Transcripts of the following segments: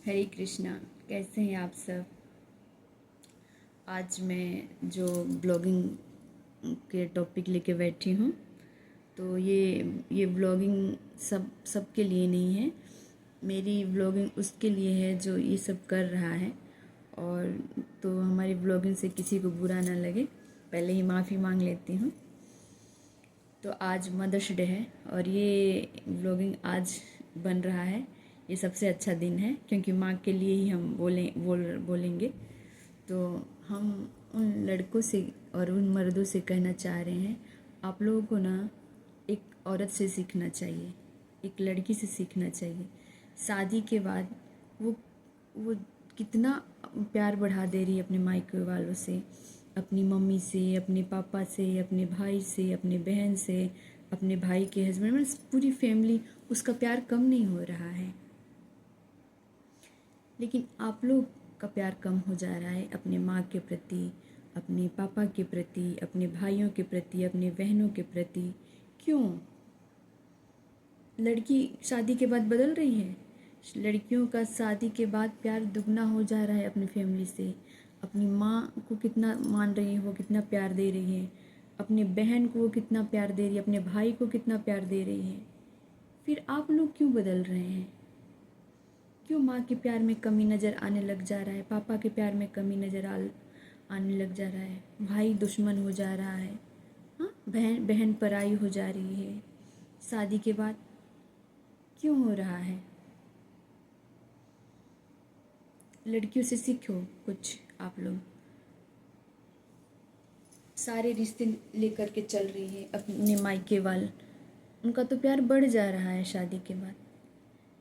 हरे कृष्णा। कैसे हैं आप सब। आज मैं जो ब्लॉगिंग के टॉपिक लेके बैठी हूँ, तो ये ब्लॉगिंग सबके लिए नहीं है। मेरी ब्लॉगिंग उसके लिए है जो ये सब कर रहा है। और तो हमारी ब्लॉगिंग से किसी को बुरा ना लगे, पहले ही माफ़ी मांग लेती हूँ। तो आज मदर्स डे है और ये ब्लॉगिंग आज बन रहा है। ये सबसे अच्छा दिन है क्योंकि माँ के लिए ही हम बोलेंगे। तो हम उन लड़कों से और उन मर्दों से कहना चाह रहे हैं, आप लोगों को ना एक औरत से सीखना चाहिए, एक लड़की से सीखना चाहिए। शादी के बाद वो कितना प्यार बढ़ा दे रही है अपने मायके वालों से, अपनी मम्मी से, अपने पापा से, अपने भाई से, अपने बहन से, अपने भाई के हस्बैंड, मतलब पूरी फैमिली। उसका प्यार कम नहीं हो रहा है, लेकिन आप लोग का प्यार कम हो जा रहा है अपने माँ के प्रति, अपने पापा के प्रति, अपने भाइयों के प्रति, अपने बहनों के प्रति। क्यों? लड़की शादी के बाद बदल रही है। लड़कियों का शादी के बाद प्यार दुगना हो जा रहा है अपनी फैमिली से। अपनी माँ को कितना मान रही है, वो कितना प्यार दे रही है। अपने बहन को वो कितना प्यार दे रही है, अपने भाई को कितना प्यार दे रही है। फिर आप लोग क्यों बदल रहे हैं? क्यों माँ के प्यार में कमी नज़र आने लग जा रहा है, पापा के प्यार में कमी नज़र आने लग जा रहा है, भाई दुश्मन हो जा रहा है, हाँ, बहन बहन पराई हो जा रही है शादी के बाद। क्यों हो रहा है? लड़कियों से सीखो कुछ आप लोग। सारे रिश्ते लेकर के चल रही है अपने मायके वाल, उनका तो प्यार बढ़ जा रहा है शादी के बाद,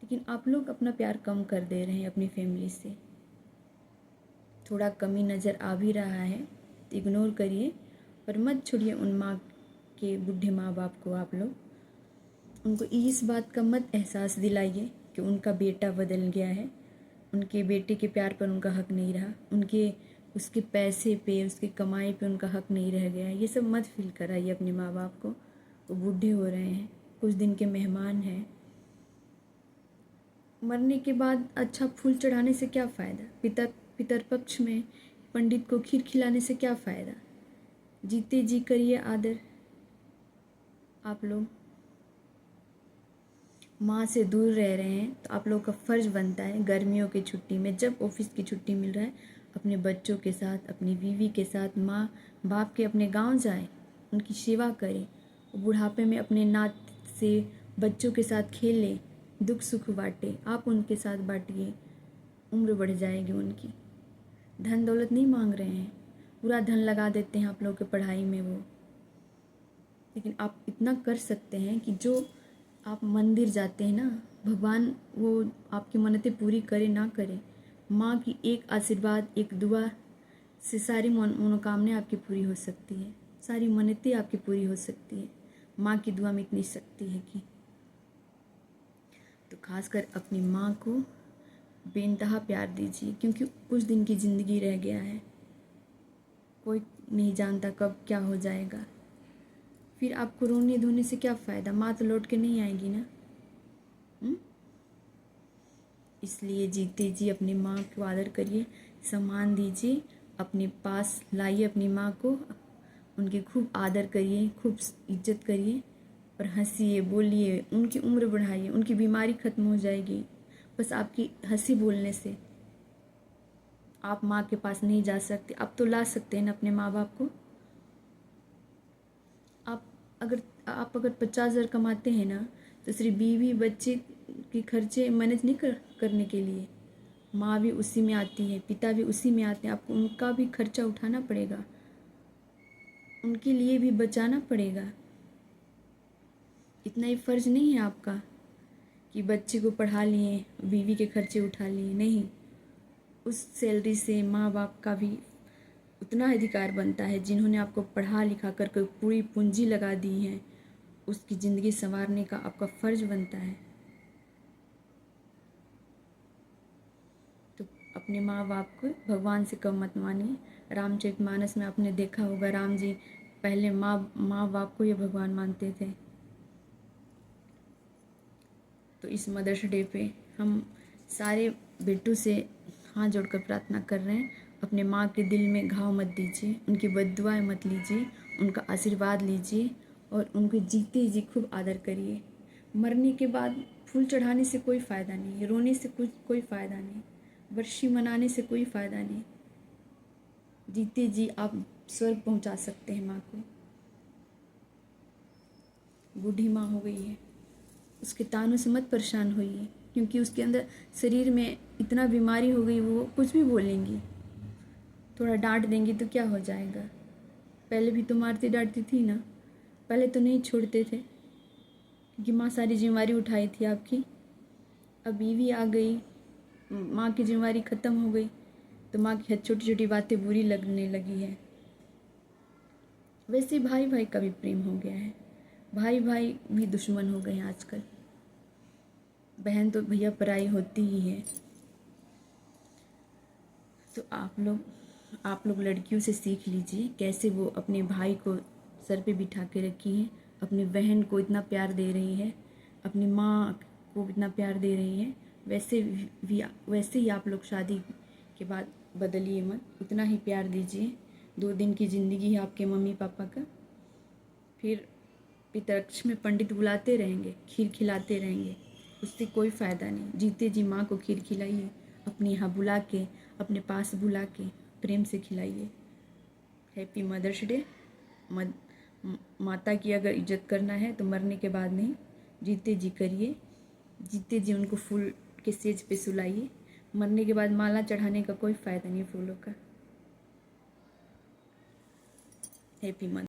लेकिन आप लोग अपना प्यार कम कर दे रहे हैं अपनी फैमिली से। थोड़ा कमी नज़र आ भी रहा है तो इग्नोर करिए, पर मत छोड़िए उन माँ के, बूढ़े माँ बाप को। आप लोग उनको इस बात का मत एहसास दिलाइए कि उनका बेटा बदल गया है, उनके बेटे के प्यार पर उनका हक नहीं रहा, उनके उसके पैसे पे, उसके कमाई पे उनका हक नहीं रह गया है। ये सब मत फील कराइए अपने माँ बाप को। वो बूढ़े हो रहे हैं, कुछ दिन के मेहमान हैं। मरने के बाद अच्छा फूल चढ़ाने से क्या फ़ायदा? पितर पक्ष में पंडित को खीर खिलाने से क्या फ़ायदा? जीते जी करिए आदर। आप लोग माँ से दूर रह रहे हैं तो आप लोगों का फ़र्ज़ बनता है गर्मियों की छुट्टी में, जब ऑफिस की छुट्टी मिल रहा है, अपने बच्चों के साथ, अपनी बीवी के साथ, माँ बाप के अपने गांव जाएं, उनकी सेवा करें। बुढ़ापे में अपने नात से बच्चों के साथ खेलें, दुख सुख बांटें। आप उनके साथ बांटिए, उम्र बढ़ जाएगी उनकी। धन दौलत नहीं मांग रहे हैं, पूरा धन लगा देते हैं आप लोगों के पढ़ाई में वो, लेकिन आप इतना कर सकते हैं कि जो आप मंदिर जाते हैं ना, भगवान वो आपकी मन्नतें पूरी करे ना करे, माँ की एक आशीर्वाद, एक दुआ से सारी मनोकामनाएं आपकी पूरी हो सकती है, सारी मन्नतें आपकी पूरी हो सकती है। माँ की दुआ में इतनी शक्ति है कि तो खासकर अपनी माँ को बेइंतहा प्यार दीजिए, क्योंकि कुछ दिन की ज़िंदगी रह गया है, कोई नहीं जानता कब क्या हो जाएगा। फिर आपको रोने धोने से क्या फ़ायदा? माँ तो लौट के नहीं आएगी ना। इसलिए जीते जी अपनी माँ को आदर करिए, सम्मान दीजिए, अपने पास लाइए अपनी माँ को, उनकी खूब आदर करिए, खूब इज्जत करिए और हंसिए, बोलिए, उनकी उम्र बढ़ाइए, उनकी बीमारी ख़त्म हो जाएगी बस आपकी हंसी बोलने से। आप माँ के पास नहीं जा सकते, आप तो ला सकते हैं ना अपने माँ बाप को। आप अगर 50,000 कमाते हैं ना, तो सिर्फ बीवी बच्चे के खर्चे मैनेज नहीं करने के लिए, माँ भी उसी में आती है, पिता भी उसी में आते हैं, आपको उनका भी खर्चा उठाना पड़ेगा, उनके लिए भी बचाना पड़ेगा। इतना ही फ़र्ज नहीं है आपका कि बच्चे को पढ़ा लिए, बीवी के खर्चे उठा लिए, नहीं। उस सैलरी से माँ बाप का भी उतना अधिकार बनता है, जिन्होंने आपको पढ़ा लिखा कर पूरी पूंजी लगा दी है, उसकी ज़िंदगी संवारने का आपका फ़र्ज बनता है। तो अपने माँ बाप को भगवान से कम मत मानिए। रामचरितमानस में आपने देखा होगा, राम जी पहले माँ बाप को ये भगवान मानते थे। तो इस मदर्स डे पे हम सारे बेटों से हाथ जोड़कर प्रार्थना कर रहे हैं, अपने माँ के दिल में घाव मत दीजिए, उनकी बद्दुआएं मत लीजिए, उनका आशीर्वाद लीजिए और उनको जीते जी खूब आदर करिए। मरने के बाद फूल चढ़ाने से कोई फ़ायदा नहीं है, रोने से कोई फ़ायदा नहीं, वर्षी मनाने से कोई फ़ायदा नहीं। जीते जी आप स्वर्ग पहुंचा सकते हैं माँ को। बूढ़ी माँ हो गई है, उसके तानों से मत परेशान होइए, क्योंकि उसके अंदर शरीर में इतना बीमारी हो गई, वो कुछ भी बोलेंगी। थोड़ा डांट देंगी तो क्या हो जाएगा। पहले भी तो मारती डांटती थी ना, पहले तो नहीं छोड़ते थे, क्योंकि माँ सारी जिम्मेवारी उठाई थी आपकी। अब बीवी आ गई, माँ की जिम्मेवारी ख़त्म हो गई, तो माँ की छोटी छोटी बातें बुरी लगने लगी है। वैसे भाई भाई का भी प्रेम हो गया है, भाई भाई भी दुश्मन हो गए हैं आजकल। बहन तो भैया पराई होती ही है। तो आप लोग लड़कियों से सीख लीजिए कैसे वो अपने भाई को सर पे बिठा के रखी हैं, अपनी बहन को इतना प्यार दे रही है, अपनी माँ को इतना प्यार दे रही है। वैसे ही आप लोग शादी के बाद बदलिए मत, उतना ही प्यार दीजिए। 2 दिन की ज़िंदगी है आपके मम्मी पापा का, फिर पितरक्ष में पंडित बुलाते रहेंगे, खीर खिलाते रहेंगे, उससे कोई फ़ायदा नहीं। जीते जी माँ को खीर खिलाइए, अपने यहाँ बुला के, अपने पास बुला के प्रेम से खिलाइए। Happy mother's day. माता की अगर इज्जत करना है तो मरने के बाद नहीं, जीते जी करिए। जीते जी उनको फूल के सेज पे सुलाइए। मरने के बाद माला चढ़ाने का कोई फ़ायदा नहीं फूलों का। Happy mother